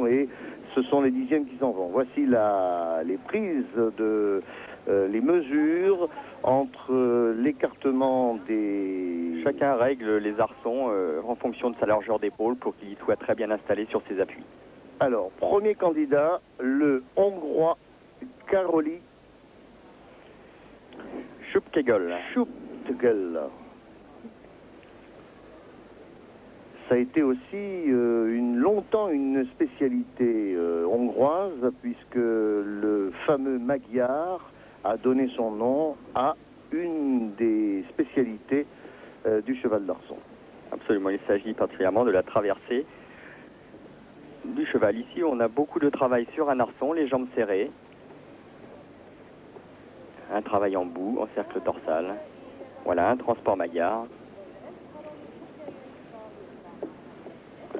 et ce sont les dixièmes qui s'en vont. Voici les prises de les mesures entre l'écartement des... Chacun règle les arçons en fonction de sa largeur d'épaule pour qu'il soit très bien installé sur ses appuis. Alors, premier candidat, le Hongrois Károly Schupkegel. Ça a été aussi longtemps une spécialité hongroise, puisque le fameux Magyar a donné son nom à une des spécialités du cheval d'arçon. Absolument, il s'agit particulièrement de la traversée du cheval. Ici, on a beaucoup de travail sur un arçon, les jambes serrées. Un travail en bout, en cercle dorsal. Voilà, un transport Magyar.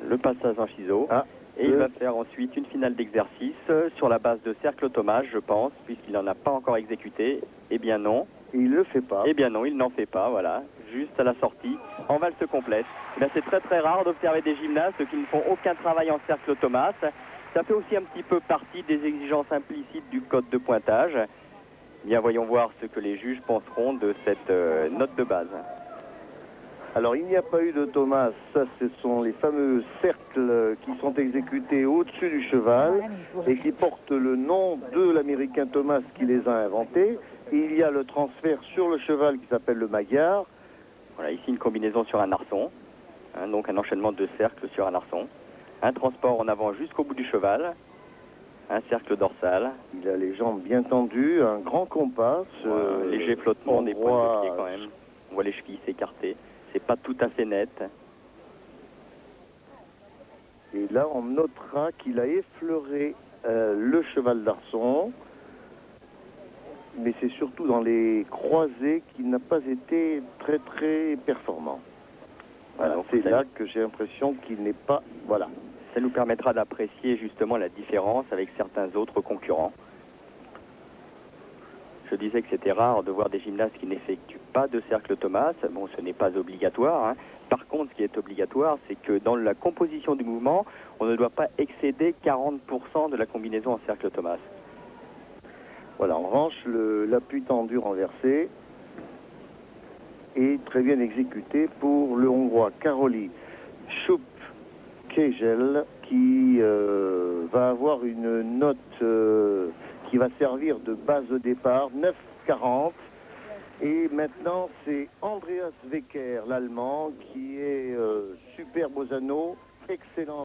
Le passage en chiseau. Et il va faire ensuite une finale d'exercice sur la base de cercle automate, je pense, puisqu'il n'en a pas encore exécuté. Eh bien non. Et il ne le fait pas. Eh bien non, il n'en fait pas, voilà. Juste à la sortie, en valse complète. Eh bien, c'est très très rare d'observer des gymnastes qui ne font aucun travail en cercle automate. Ça fait aussi un petit peu partie des exigences implicites du code de pointage. Bien, voyons voir ce que les juges penseront de cette note de base. Alors, il n'y a pas eu de Thomas. Ça, ce sont les fameux cercles qui sont exécutés au-dessus du cheval et qui portent le nom de l'Américain Thomas qui les a inventés. Et il y a le transfert sur le cheval qui s'appelle le Magyar. Voilà, ici une combinaison sur un arçon. Hein, donc un enchaînement de cercles sur un arçon. Un transport en avant jusqu'au bout du cheval. Un cercle dorsal. Il a les jambes bien tendues, un grand compas. Léger flottement des pointes de pied quand même. On voit les chevilles s'écarter. C'est pas tout à fait net. Et là, on notera qu'il a effleuré le cheval d'arçon. Mais c'est surtout dans les croisés qu'il n'a pas été très très performant. Voilà, c'est là que j'ai l'impression qu'il n'est pas... Voilà. Ça nous permettra d'apprécier justement la différence avec certains autres concurrents. Je disais que c'était rare de voir des gymnastes qui n'effectuent pas de cercle Thomas. Bon, ce n'est pas obligatoire. Hein. Par contre, ce qui est obligatoire, c'est que dans la composition du mouvement, on ne doit pas excéder 40% de la combinaison en cercle Thomas. Voilà, en revanche, l'appui tendu renversé est très bien exécuté pour le Hongrois Károly Schupkegel qui va avoir une note qui va servir de base de départ, 9,40. Et maintenant, c'est Andreas Wecker, l'Allemand, qui est super Bozano, excellent.